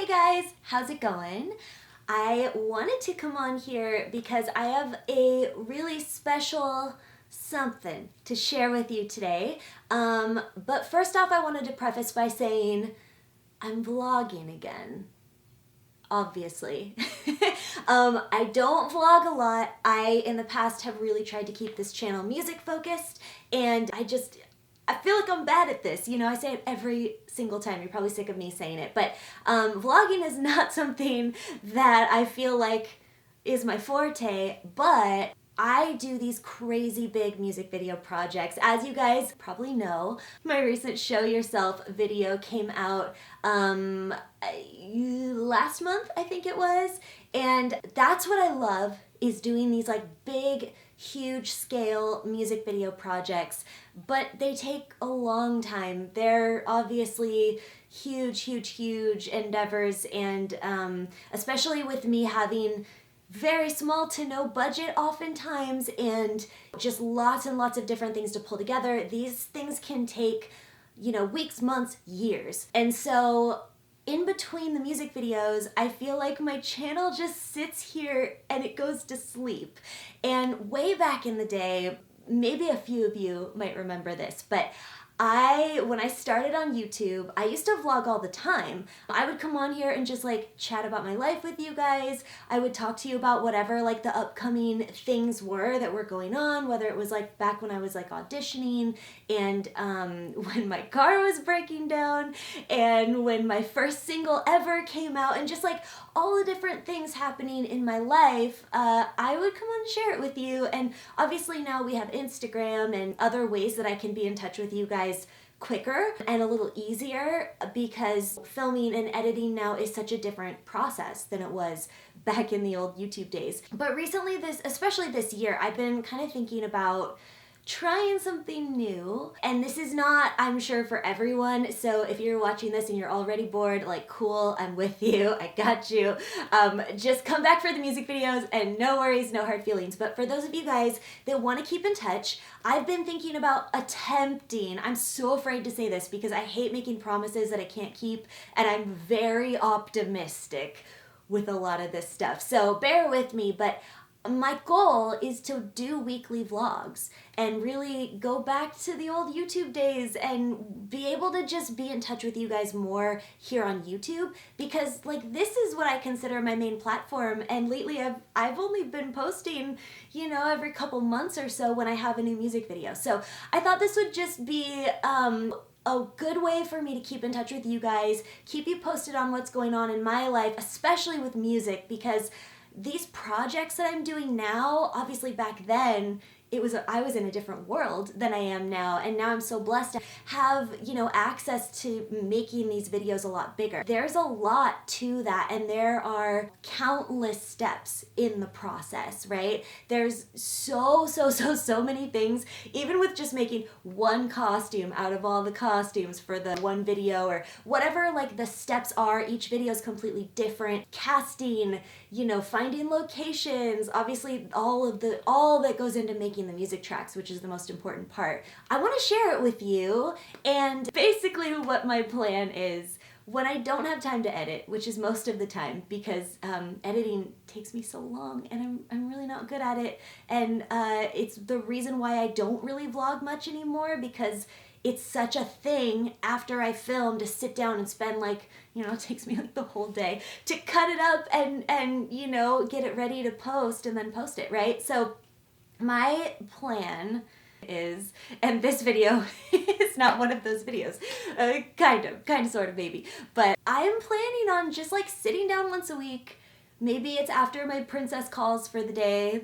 Hey guys, how's it going? I wanted to come on here because I have a really special something to share with you today. But first off, I wanted to preface by saying I'm vlogging again. Obviously. I don't vlog a lot. I, in the past, have really tried to keep this channel music focused, and I feel like I'm bad at this. You know, I say it every single time. You're probably sick of me saying it, but vlogging is not something that I feel like is my forte, but I do these crazy big music video projects. As you guys probably know, my recent Show Yourself video came out last month, I think it was, and that's what I love, is doing these like big, huge scale music video projects, but they take a long time. They're obviously huge endeavors, and especially with me having very small to no budget oftentimes, and just lots and lots of different things to pull together. These things can take, weeks, months, years. And so in between the music videos, I feel like my channel just sits here and it goes to sleep. And way back in the day, maybe a few of you might remember this, but when I started on YouTube, I used to vlog all the time. I would come on here and just like chat about my life with you guys. I would talk to you about whatever like the upcoming things were that were going on, whether it was like back when I was like auditioning, and when my car was breaking down, and when my first single ever came out, and just like all the different things happening in my life. I would come on and share it with you. And obviously now we have Instagram and other ways that I can be in touch with you guys quicker and a little easier, because filming and editing now is such a different process than it was back in the old YouTube days. But recently, especially this year, I've been kind of thinking about trying something new, and this is not, I'm sure, for everyone. So if you're watching this and you're already bored, like, cool, I'm with you, I got you. Just come back for the music videos, and no worries, no hard feelings. But for those of you guys that want to keep in touch, I've been thinking about attempting, I'm so afraid to say this because I hate making promises that I can't keep, and I'm very optimistic with a lot of this stuff, so bear with me. But my goal is to do weekly vlogs and really go back to the old YouTube days and be able to just be in touch with you guys more here on YouTube, because like this is what I consider my main platform, and lately I've only been posting, every couple months or so when I have a new music video. So I thought this would just be a good way for me to keep in touch with you guys, keep you posted on what's going on in my life, especially with music, because these projects that I'm doing now, obviously back then, I was in a different world than I am now, and now I'm so blessed to have, access to making these videos a lot bigger. There's a lot to that, and there are countless steps in the process, right? There's so many things, even with just making one costume out of all the costumes for the one video, or whatever like the steps are. Each video is completely different. Casting, finding locations, obviously all that goes into making the music tracks, which is the most important part. I want to share it with you, and basically what my plan is when I don't have time to edit, which is most of the time, because editing takes me so long and I'm really not good at it, and it's the reason why I don't really vlog much anymore, because it's such a thing after I film to sit down and spend like, it takes me like the whole day to cut it up and get it ready to post and then post it, right? So my plan is, and this video is not one of those videos, kind of, sort of, maybe, but I am planning on just like sitting down once a week. Maybe it's after my princess calls for the day,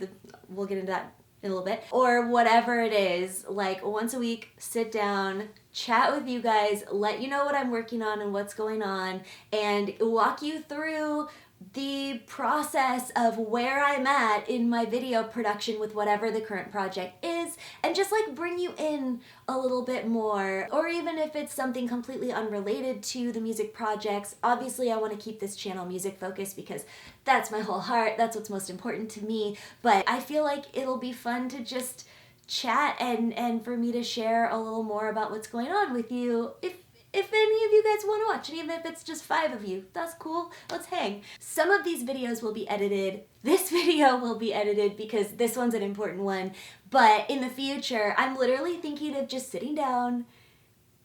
we'll get into that in a little bit, or whatever it is, like once a week, sit down, chat with you guys, let you know what I'm working on and what's going on, and walk you through the process of where I'm at in my video production with whatever the current project is, and just like bring you in a little bit more. Or even if it's something completely unrelated to the music projects, obviously I want to keep this channel music focused because that's my whole heart, that's what's most important to me, but I feel like it'll be fun to just chat and for me to share a little more about what's going on with you, if any of you guys want to watch, and even if it's just 5 of you, that's cool. Let's hang. Some of these videos will be edited. This video will be edited because this one's an important one. But in the future, I'm literally thinking of just sitting down,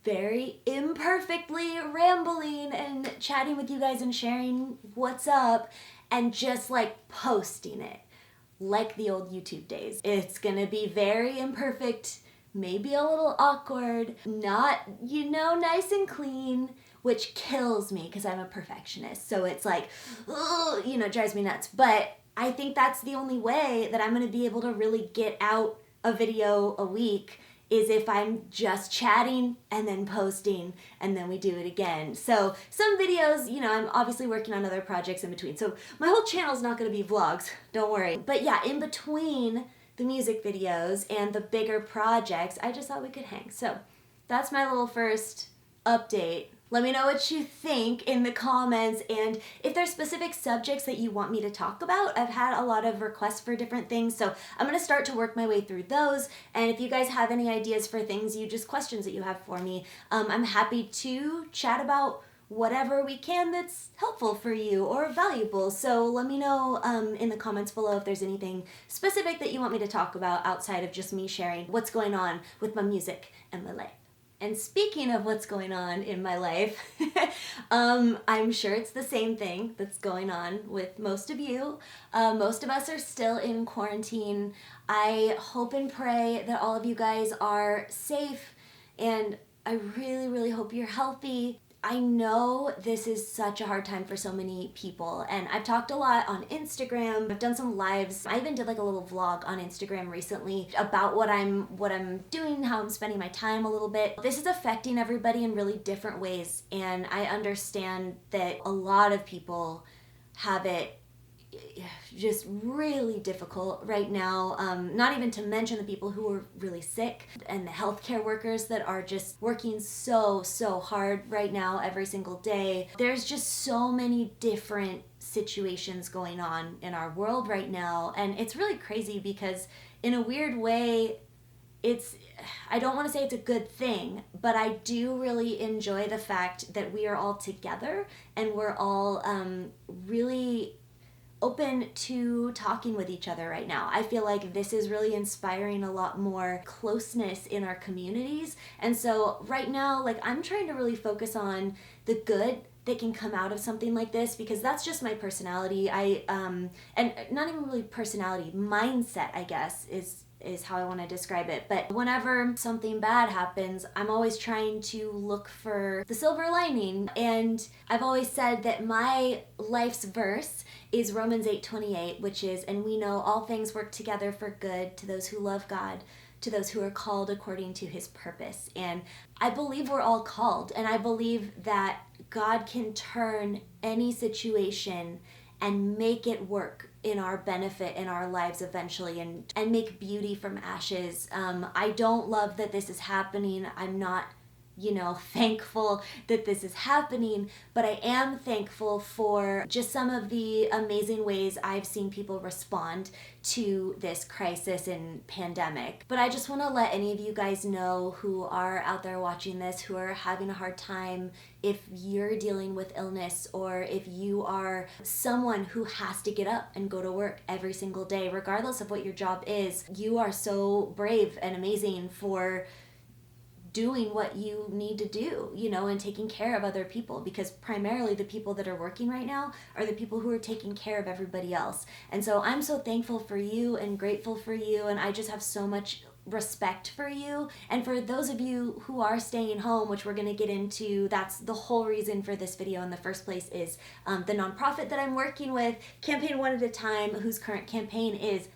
very imperfectly rambling and chatting with you guys and sharing what's up and just like posting it like the old YouTube days. It's gonna be very imperfect, maybe a little awkward, not, nice and clean, which kills me because I'm a perfectionist. So it's like, drives me nuts. But I think that's the only way that I'm gonna be able to really get out a video a week is if I'm just chatting and then posting and then we do it again. So some videos, I'm obviously working on other projects in between. So my whole channel's not going to be vlogs, don't worry. But yeah, in between the music videos and the bigger projects, I just thought we could hang. So that's my little first update. Let me know what you think in the comments, and if there's specific subjects that you want me to talk about. I've had a lot of requests for different things, so I'm going to start to work my way through those. And if you guys have any ideas for things, questions that you have for me, I'm happy to chat about whatever we can that's helpful for you or valuable. So let me know in the comments below if there's anything specific that you want me to talk about outside of just me sharing what's going on with my music and my life. And speaking of what's going on in my life, I'm sure it's the same thing that's going on with most of you. Most of us are still in quarantine. I hope and pray that all of you guys are safe, and I really, really hope you're healthy. I know this is such a hard time for so many people, and I've talked a lot on Instagram. I've done some lives. I even did like a little vlog on Instagram recently about what I'm doing, how I'm spending my time a little bit. This is affecting everybody in really different ways, and I understand that a lot of people have it just really difficult right now, not even to mention the people who are really sick and the healthcare workers that are just working so hard right now every single day. There's just so many different situations going on in our world right now, and it's really crazy because in a weird way, I don't want to say it's a good thing, but I do really enjoy the fact that we are all together and we're all really open to talking with each other right now. I feel like this is really inspiring a lot more closeness in our communities. And so right now, I'm trying to really focus on the good that can come out of something like this, because that's just my personality. And not even really personality, mindset, I guess, is how I want to describe it. But whenever something bad happens, I'm always trying to look for the silver lining. And I've always said that my life's verse is Romans 8:28, which is, and we know all things work together for good to those who love God, to those who are called according to his purpose. And I believe we're all called, and I believe that God can turn any situation and make it work in our benefit in our lives eventually, and make beauty from ashes. I don't love that this is happening. I'm not thankful that this is happening, but I am thankful for just some of the amazing ways I've seen people respond to this crisis and pandemic. But I just want to let any of you guys know who are out there watching this, who are having a hard time, if you're dealing with illness, or if you are someone who has to get up and go to work every single day, regardless of what your job is, you are so brave and amazing for doing what you need to do, and taking care of other people, because primarily the people that are working right now are the people who are taking care of everybody else. And so I'm so thankful for you and grateful for you, and I just have so much respect for you. And for those of you who are staying home, which we're going to get into, that's the whole reason for this video in the first place, is the nonprofit that I'm working with, Campaign One at a Time, whose current campaign is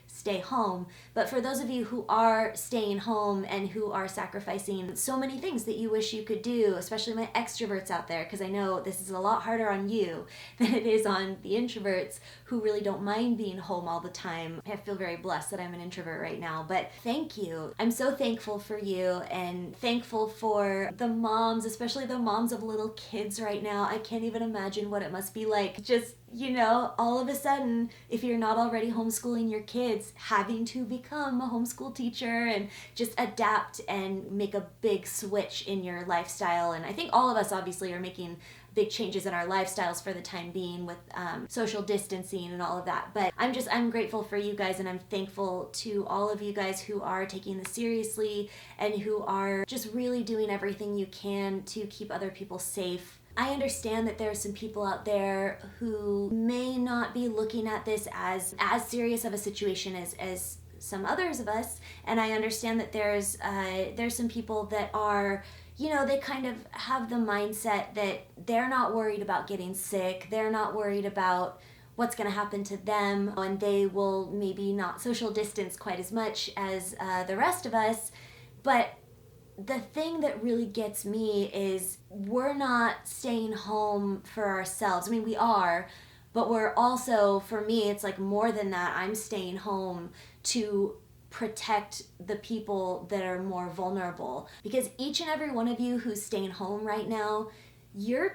#stay home. But for those of you who are staying home and who are sacrificing so many things that you wish you could do, especially my extroverts out there, because I know this is a lot harder on you than it is on the introverts who really don't mind being home all the time. I feel very blessed that I'm an introvert right now, but thank you. I'm so thankful for you, and thankful for the moms, especially the moms of little kids right now. I can't even imagine what it must be like. Just, all of a sudden, if you're not already homeschooling your kids, having to become a homeschool teacher and just adapt and make a big switch in your lifestyle. And I think all of us obviously are making big changes in our lifestyles for the time being with social distancing and all of that. But I'm grateful for you guys, and I'm thankful to all of you guys who are taking this seriously and who are just really doing everything you can to keep other people safe. I understand that there are some people out there who may not be looking at this as serious of a situation as some others of us, and I understand that there's some people that are, they kind of have the mindset that they're not worried about getting sick, they're not worried about what's going to happen to them, and they will maybe not social distance quite as much as the rest of us. But the thing that really gets me is we're not staying home for ourselves. I mean, we are, but we're also, for me, it's like more than that. I'm staying home to protect the people that are more vulnerable. Because each and every one of you who's staying home right now, you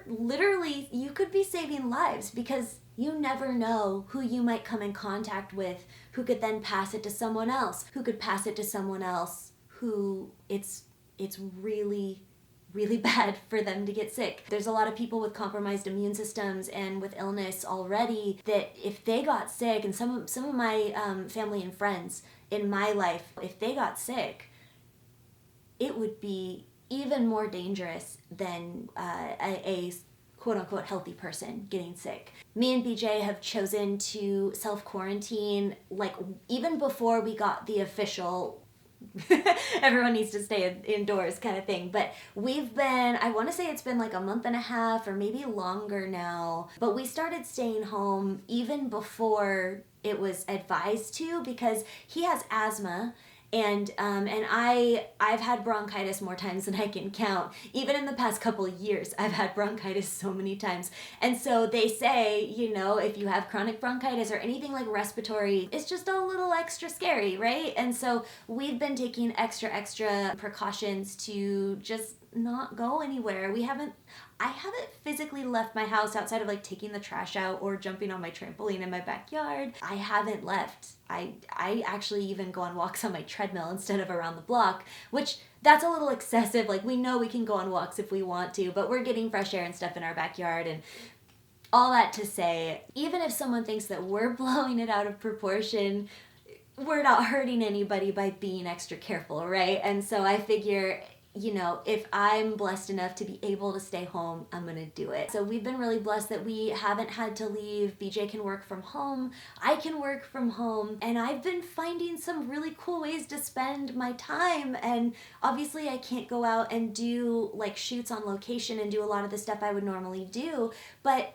could be saving lives, because you never know who you might come in contact with, who could then pass it to someone else, who could pass it to someone else who it's really, really bad for them to get sick. There's a lot of people with compromised immune systems and with illness already that if they got sick, and some of my family and friends in my life, if they got sick, it would be even more dangerous than a quote-unquote healthy person getting sick. Me and BJ have chosen to self-quarantine, like even before we got the official everyone needs to stay indoors kind of thing. But I want to say it's been like a month and a half or maybe longer now, but we started staying home even before it was advised to, because he has asthma. And I've had bronchitis more times than I can count. Even in the past couple of years, I've had bronchitis so many times. And so they say, if you have chronic bronchitis or anything like respiratory, it's just a little extra scary, right? And so we've been taking extra precautions to just not go anywhere. I haven't physically left my house outside of like taking the trash out or jumping on my trampoline in my backyard. I haven't left. I actually even go on walks on my treadmill instead of around the block, which that's a little excessive. Like, we know we can go on walks if we want to, but we're getting fresh air and stuff in our backyard. And all that to say, even if someone thinks that we're blowing it out of proportion, we're not hurting anybody by being extra careful, right? And so I figure, if I'm blessed enough to be able to stay home, I'm going to do it. So we've been really blessed that we haven't had to leave. BJ can work from home. I can work from home. And I've been finding some really cool ways to spend my time. And obviously I can't go out and do like shoots on location and do a lot of the stuff I would normally do. But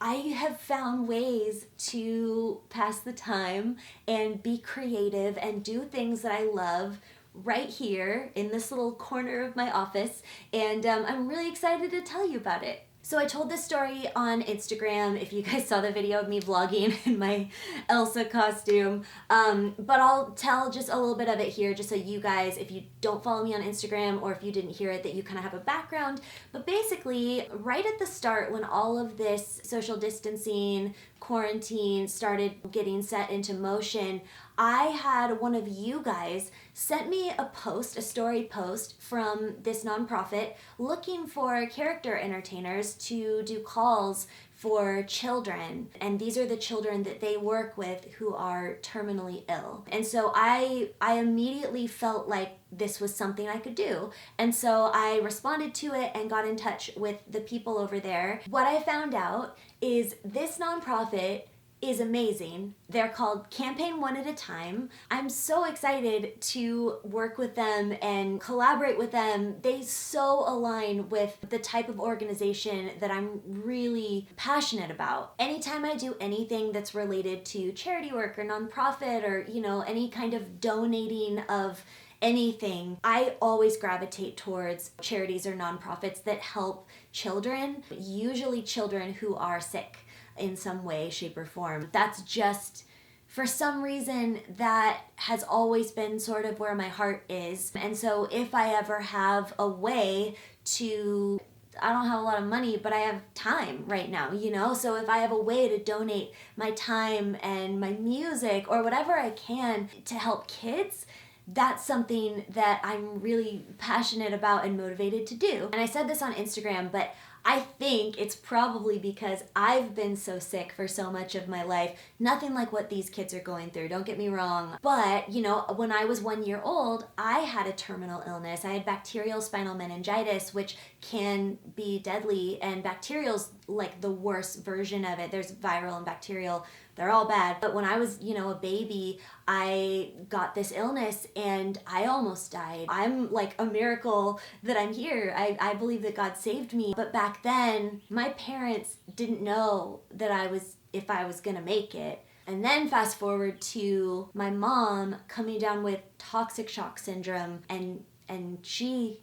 I have found ways to pass the time and be creative and do things that I love right here in this little corner of my office, and I'm really excited to tell you about it. So I told this story on Instagram, if you guys saw the video of me vlogging in my Elsa costume, but I'll tell just a little bit of it here just so you guys, if you don't follow me on Instagram or if you didn't hear it, that you kind of have a background. But basically, right at the start when all of this social distancing, quarantine started getting set into motion, I had one of you guys sent me a story post from this nonprofit looking for character entertainers to do calls for children. And these are the children that they work with who are terminally ill. And so I immediately felt like this was something I could do. And so I responded to it and got in touch with the people over there. What I found out is this nonprofit is amazing. They're called Campaign One at a Time. I'm so excited to work with them and collaborate with them. They so align with the type of organization that I'm really passionate about. Anytime I do anything that's related to charity work or nonprofit or, any kind of donating of anything, I always gravitate towards charities or nonprofits that help children, usually children who are sick in some way, shape, or form. That's just, for some reason, that has always been sort of where my heart is. And so if I ever have a way to I don't have a lot of money, but I have time right now, you know? So if I have a way to donate my time and my music or whatever I can to help kids, that's something that I'm really passionate about and motivated to do. And I said this on Instagram, but I think it's probably because I've been so sick for so much of my life. Nothing like what these kids are going through, don't get me wrong. But, you know, when I was 1 year old, I had a terminal illness. I had bacterial spinal meningitis, which can be deadly, and bacterial's like the worst version of it. There's viral and bacterial. They're all bad. But when I was, you know, a baby, I got this illness and I almost died. I'm like a miracle that I'm here. I believe that God saved me. But back then, my parents didn't know that if I was gonna make it. And then fast forward to my mom coming down with toxic shock syndrome, and she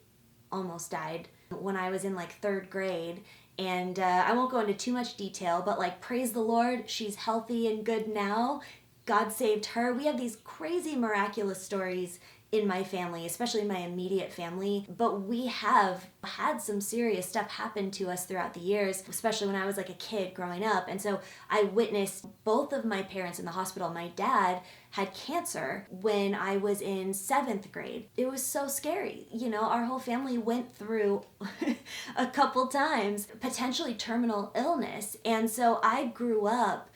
almost died when I was in like 3rd grade. And I won't go into too much detail, but like, praise the Lord, she's healthy and good now. God saved her. We have these crazy miraculous stories in my family, especially my immediate family, but we have had some serious stuff happen to us throughout the years, especially when I was like a kid growing up. And so I witnessed both of my parents in the hospital. My dad had cancer when I was in 7th grade. It was so scary. You know, our whole family went through a couple times potentially terminal illness. And so I grew up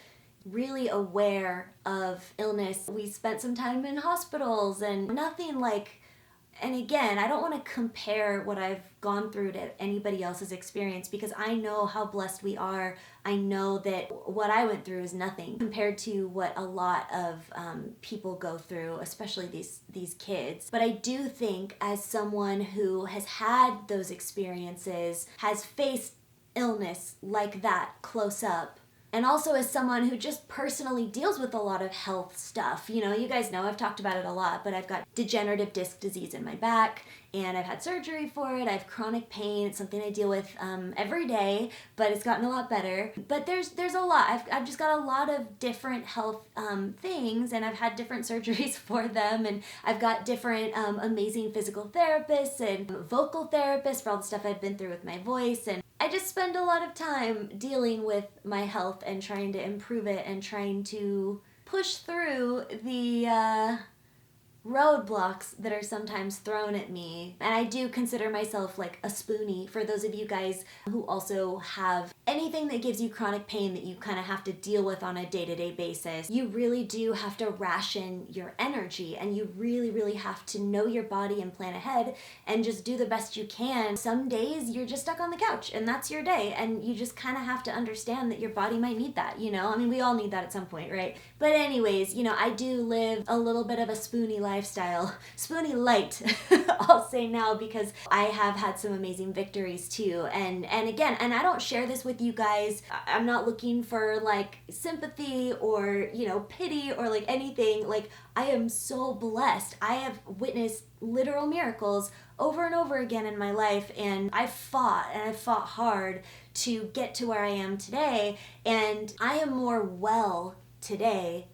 really aware of illness. We spent some time in hospitals and nothing like, and again, I don't want to compare what I've gone through to anybody else's experience, because I know how blessed we are. I know that what I went through is nothing compared to what a lot of people go through, especially these kids. But I do think, as someone who has had those experiences, has faced illness like that close up, and also as someone who just personally deals with a lot of health stuff. You know, you guys know I've talked about it a lot, but I've got degenerative disc disease in my back, and I've had surgery for it. I have chronic pain. It's something I deal with every day, but it's gotten a lot better. But there's a lot. I've just got a lot of different health things, and I've had different surgeries for them, and I've got different amazing physical therapists and vocal therapists for all the stuff I've been through with my voice. And I just spend a lot of time dealing with my health and trying to improve it and trying to push through the roadblocks that are sometimes thrown at me. And I do consider myself like a spoonie for those of you guys who also have anything that gives you chronic pain that you kind of have to deal with on a day-to-day basis. You really do have to ration your energy, and you really, really have to know your body and plan ahead and just do the best you can. Some days you're just stuck on the couch and that's your day, and you just kind of have to understand that your body might need that, you know? I mean, we all need that at some point, right? But anyways, you know, I do live a little bit of a spoonie lifestyle. Spoonie light, I'll say now, because I have had some amazing victories too. And again, and I don't share this with you guys. I'm not looking for like sympathy or, you know, pity or like anything. Like, I am so blessed. I have witnessed literal miracles over and over again in my life, and I've fought hard to get to where I am today, and I am more well today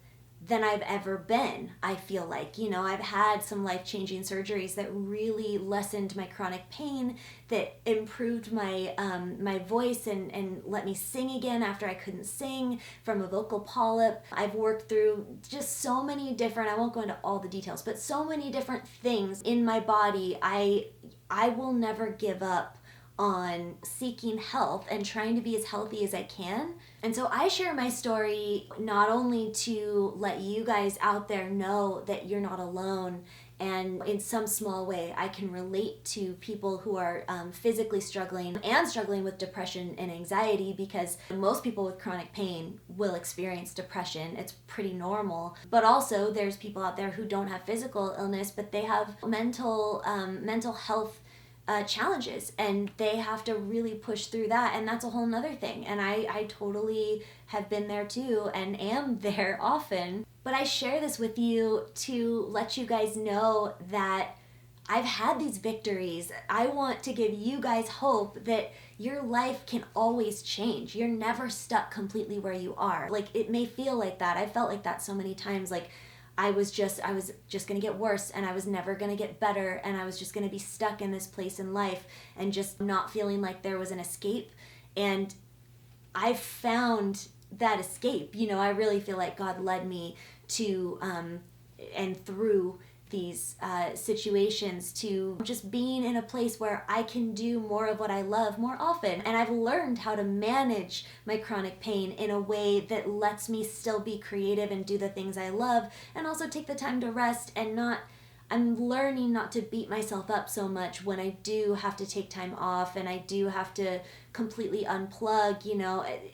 than I've ever been. I feel like, you know, I've had some life-changing surgeries that really lessened my chronic pain, that improved my my voice and let me sing again after I couldn't sing from a vocal polyp. I've worked through just so many different, I won't go into all the details, but so many different things in my body. I will never give up on seeking health and trying to be as healthy as I can. And so I share my story not only to let you guys out there know that you're not alone, and in some small way I can relate to people who are physically struggling and struggling with depression and anxiety, because most people with chronic pain will experience depression. It's pretty normal. But also there's people out there who don't have physical illness, but they have mental health challenges, and they have to really push through that, and that's a whole nother thing. And I totally have been there too and am there often. But I share this with you to let you guys know that I've had these victories. I want to give you guys hope that your life can always change. You're never stuck completely where you are. Like, it may feel like that. I felt like that so many times. Like, I was just going to get worse, and I was never going to get better, and I was just going to be stuck in this place in life and just not feeling like there was an escape. And I found that escape. I really feel like God led me to and through these situations to just being in a place where I can do more of what I love more often. And I've learned how to manage my chronic pain in a way that lets me still be creative and do the things I love, and also take the time to rest and not. I'm learning not to beat myself up so much when I do have to take time off and I do have to completely unplug.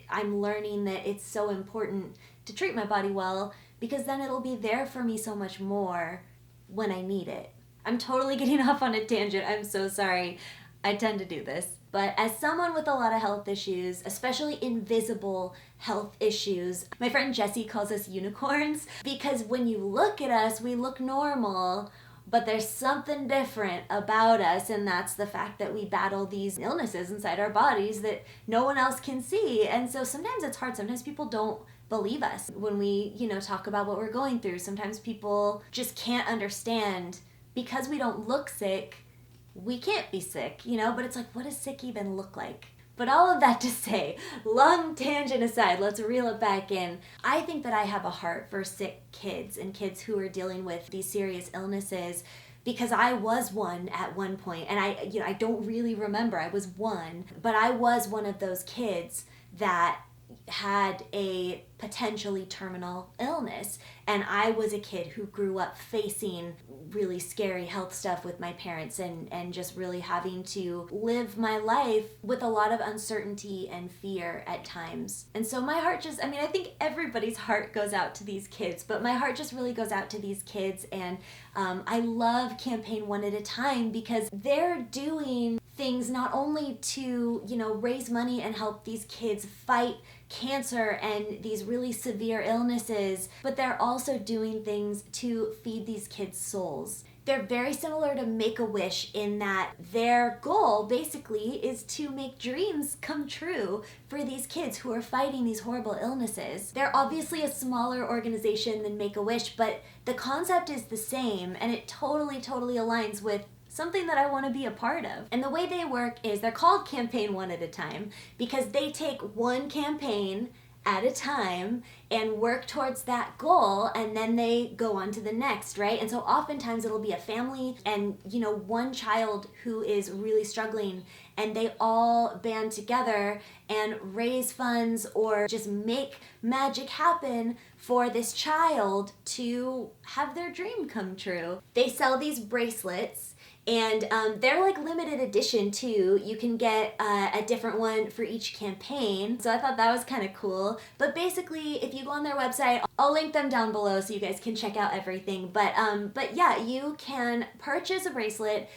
I'm learning that it's so important to treat my body well, because then it'll be there for me so much more when I need it. I'm totally getting off on a tangent. I'm so sorry. I tend to do this. But as someone with a lot of health issues, especially invisible health issues, my friend Jessie calls us unicorns, because when you look at us, we look normal, but there's something different about us, and that's the fact that we battle these illnesses inside our bodies that no one else can see. And so sometimes it's hard. Sometimes people don't believe us when we, talk about what we're going through. Sometimes people just can't understand, because we don't look sick, we can't be sick, but it's like, what does sick even look like? But all of that to say, long tangent aside, let's reel it back in. I think that I have a heart for sick kids and kids who are dealing with these serious illnesses, because I was one at one point, and I don't really remember. I was one, but I was one of those kids that had a potentially terminal illness, and I was a kid who grew up facing really scary health stuff with my parents, and just really having to live my life with a lot of uncertainty and fear at times. And so my heart just, I think everybody's heart goes out to these kids, but my heart just really goes out to these kids. And I love Campaign One at a Time, because they're doing things not only to, raise money and help these kids fight cancer and these really severe illnesses, but they're also doing things to feed these kids' souls. They're very similar to Make-A-Wish in that their goal basically is to make dreams come true for these kids who are fighting these horrible illnesses. They're obviously a smaller organization than Make-A-Wish, but the concept is the same, and it totally aligns with something that I want to be a part of. And the way they work is they're called Campaign One at a Time because they take one campaign at a time and work towards that goal, and then they go on to the next, right? And so oftentimes it'll be a family and, one child who is really struggling, and they all band together and raise funds or just make magic happen for this child to have their dream come true. They sell these bracelets, and they're like limited edition too. You can get a different one for each campaign. So I thought that was kind of cool. But basically, if you go on their website, I'll link them down below so you guys can check out everything. But yeah, you can purchase a bracelet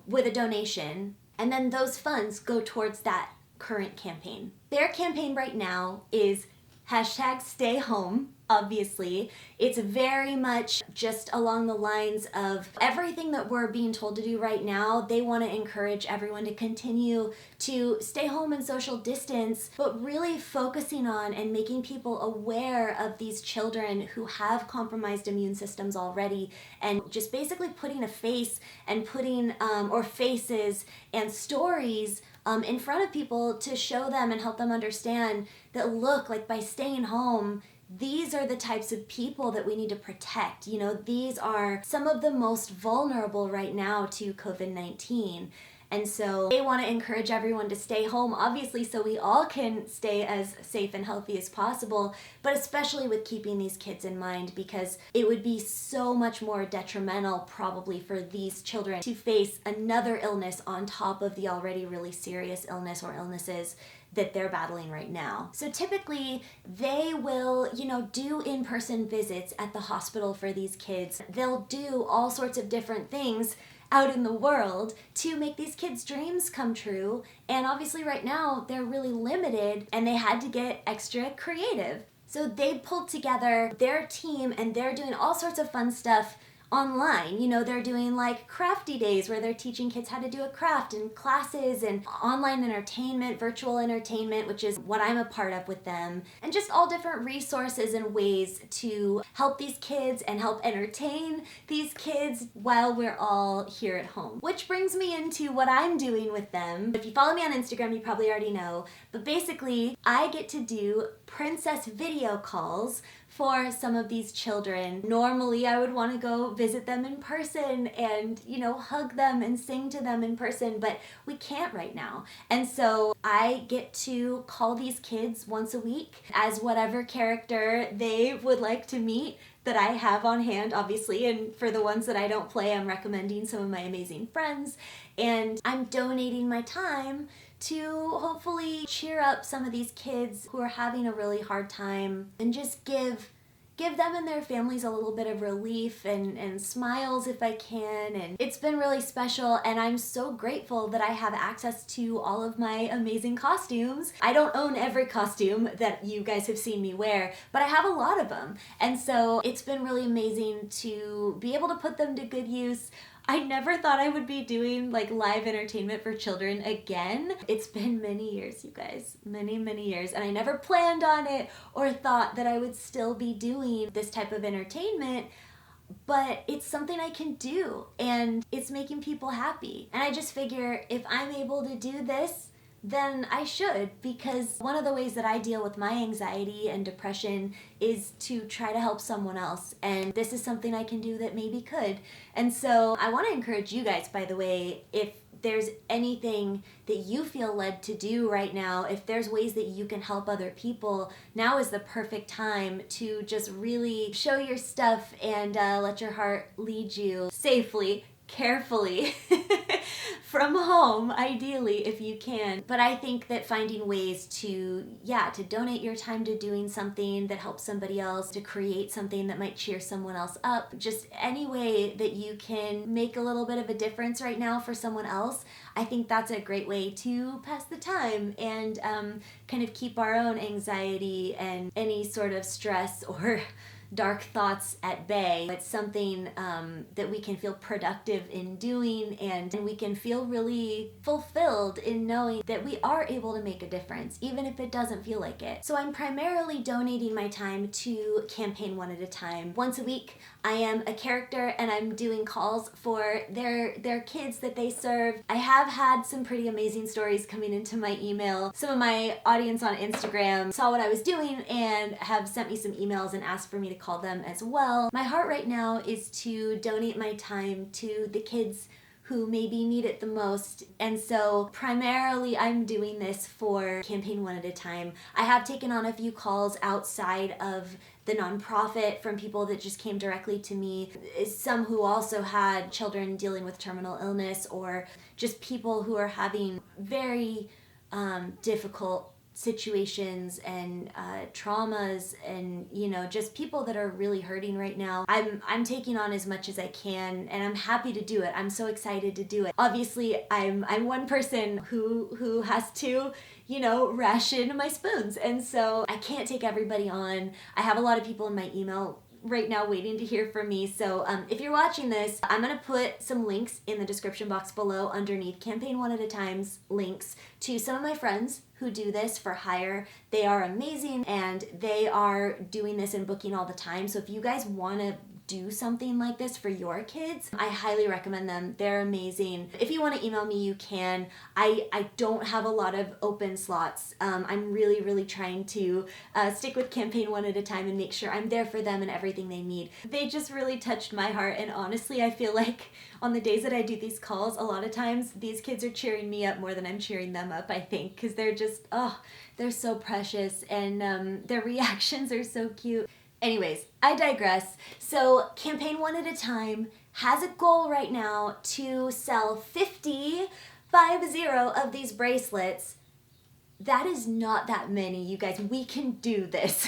with a donation, and then those funds go towards that current campaign. Their campaign right now is #StayHome. Obviously, it's very much just along the lines of everything that we're being told to do right now. They want to encourage everyone to continue to stay home and social distance, but really focusing on and making people aware of these children who have compromised immune systems already, and just basically putting a face and putting or faces and stories in front of people to show them and help them understand that, look, like by staying home, these are the types of people that we need to protect. These are some of the most vulnerable right now to COVID-19. And so they want to encourage everyone to stay home, obviously, so we all can stay as safe and healthy as possible, but especially with keeping these kids in mind, because it would be so much more detrimental probably for these children to face another illness on top of the already really serious illness or illnesses that they're battling right now. So typically they will, do in-person visits at the hospital for these kids. They'll do all sorts of different things out in the world to make these kids' dreams come true. And obviously right now they're really limited, and they had to get extra creative. So they pulled together their team, and they're doing all sorts of fun stuff online. You know, they're doing like crafty days where they're teaching kids how to do a craft, and classes and online entertainment, virtual entertainment, which is what I'm a part of with them, and just all different resources and ways to help these kids and help entertain these kids while we're all here at home. Which brings me into what I'm doing with them. If you follow me on Instagram, you probably already know, but basically I get to do princess video calls for some of these children. Normally I would want to go visit them in person and, you know, hug them and sing to them in person, but we can't right now. And so I get to call these kids once a week as whatever character they would like to meet that I have on hand, obviously. And for the ones that I don't play, I'm recommending some of my amazing friends. And I'm donating my time to hopefully cheer up some of these kids who are having a really hard time, and just give them and their families a little bit of relief and smiles if I can. And it's been really special, and I'm so grateful that I have access to all of my amazing costumes. I don't own every costume that you guys have seen me wear, but I have a lot of them. And so it's been really amazing to be able to put them to good use. I never thought I would be doing like live entertainment for children again. It's been many years, you guys, many, many years. And I never planned on it or thought that I would still be doing this type of entertainment, but it's something I can do and it's making people happy. And I just figure if I'm able to do this, then I should, because one of the ways that I deal with my anxiety and depression is to try to help someone else, and this is something I can do that maybe could. And so I want to encourage you guys, by the way, if there's anything that you feel led to do right now, if there's ways that you can help other people, now is the perfect time to just really show your stuff and let your heart lead you safely, carefully from home, ideally, if you can. But I think that finding ways to donate your time to doing something that helps somebody else, to create something that might cheer someone else up, just any way that you can make a little bit of a difference right now for someone else, I think that's a great way to pass the time and kind of keep our own anxiety and any sort of stress or dark thoughts at bay. It's something that we can feel productive in doing, and we can feel really fulfilled in knowing that we are able to make a difference, even if it doesn't feel like it. So I'm primarily donating my time to Campaign One at a Time. Once a week, I am a character and I'm doing calls for their kids that they serve. I have had some pretty amazing stories coming into my email. Some of my audience on Instagram saw what I was doing and have sent me some emails and asked for me to call them as well. My heart right now is to donate my time to the kids who maybe need it the most. And so primarily I'm doing this for Campaign One at a Time. I have taken on a few calls outside of the nonprofit from people that just came directly to me. Some who also had children dealing with terminal illness, or just people who are having very difficult situations and traumas, and just people that are really hurting right now. I'm taking on as much as I can, and I'm happy to do it. I'm so excited to do it. Obviously, I'm one person who has to ration my spoons, and so I can't take everybody on. I have a lot of people in my email right now waiting to hear from me. So if you're watching this, I'm going to put some links in the description box below underneath Campaign One at a Time's links to some of my friends who do this for hire. They are amazing and they are doing this and booking all the time. So if you guys want to do something like this for your kids, I highly recommend them. They're amazing. If you want to email me, you can. I don't have a lot of open slots. I'm really trying to stick with Campaign One at a Time and make sure I'm there for them and everything they need. They just really touched my heart, and honestly, I feel like on the days that I do these calls, a lot of times these kids are cheering me up more than I'm cheering them up, I think, because they're just, they're so precious, and their reactions are so cute. Anyways, I digress. So Campaign One at a Time has a goal right now to sell 50 of these bracelets. That is not that many, you guys. We can do this.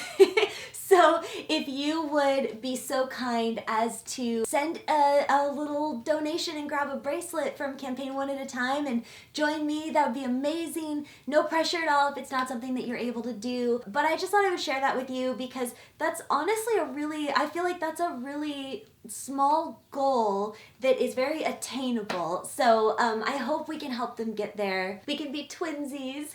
So if you would be so kind as to send a little donation and grab a bracelet from Campaign One at a Time and join me, that would be amazing. No pressure at all if it's not something that you're able to do. But I just thought I would share that with you because that's honestly I feel like that's a really small goal that is very attainable. So I hope we can help them get there. We can be twinsies.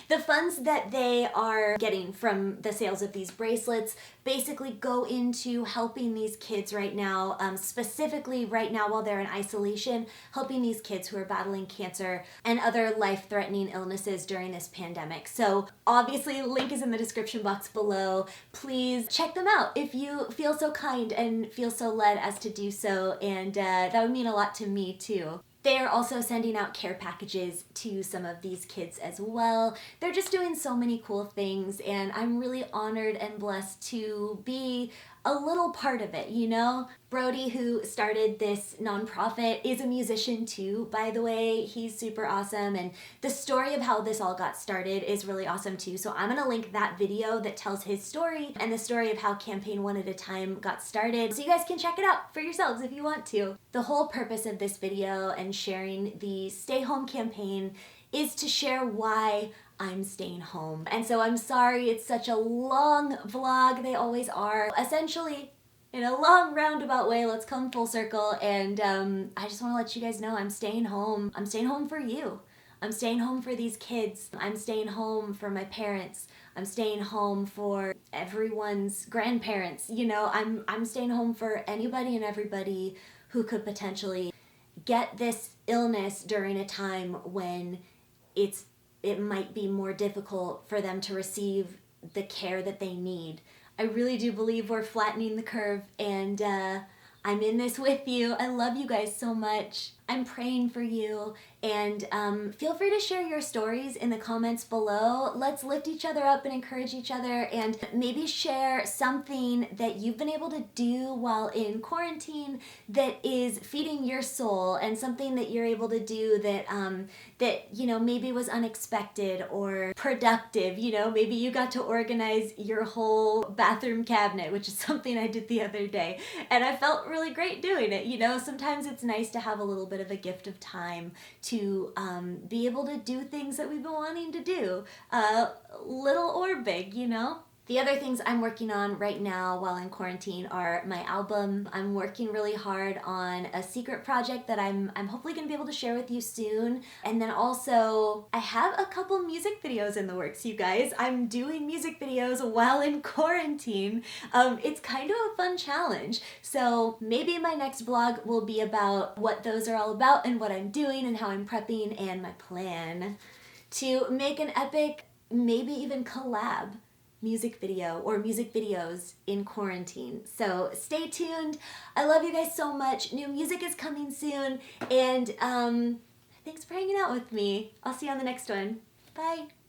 The funds that they are getting from the sales of these bracelets basically go into helping these kids right now, specifically right now while they're in isolation, helping these kids who are battling cancer and other life-threatening illnesses during this pandemic. So obviously, link is in the description box below. Please check them out if you feel so kind and feel so led as to do so, and that would mean a lot to me too. They are also sending out care packages to some of these kids as well. They're just doing so many cool things, and I'm really honored and blessed to be a little part of it, you know? Brody, who started this nonprofit, is a musician too, by the way. He's super awesome, and the story of how this all got started is really awesome too. So I'm gonna link that video that tells his story and the story of how Campaign One at a Time got started, so you guys can check it out for yourselves if you want to. The whole purpose of this video and sharing the Stay Home campaign is to share why I'm staying home. And so I'm sorry it's such a long vlog, they always are. Essentially, in a long roundabout way, let's come full circle, and I just want to let you guys know I'm staying home. I'm staying home for you. I'm staying home for these kids. I'm staying home for my parents. I'm staying home for everyone's grandparents. You know, I'm staying home for anybody and everybody who could potentially get this illness during a time when it might be more difficult for them to receive the care that they need. I really do believe we're flattening the curve, and I'm in this with you. I love you guys so much. I'm praying for you, and feel free to share your stories in the comments below. Let's lift each other up and encourage each other, and maybe share something that you've been able to do while in quarantine that is feeding your soul, and something that you're able to do that that, you know, maybe was unexpected or productive. You know, maybe you got to organize your whole bathroom cabinet, which is something I did the other day, and I felt really great doing it. You know, sometimes it's nice to have a little bit of a gift of time to be able to do things that we've been wanting to do, little or big, you know? The other things I'm working on right now while in quarantine are my album. I'm working really hard on a secret project that I'm hopefully going to be able to share with you soon. And then also, I have a couple music videos in the works, you guys. I'm doing music videos while in quarantine. It's kind of a fun challenge. So maybe my next vlog will be about what those are all about and what I'm doing and how I'm prepping, and my plan to make an epic, maybe even collab music video or music videos in quarantine. So stay tuned. I love you guys so much. New music is coming soon, and thanks for hanging out with me. I'll see you on the next one. Bye.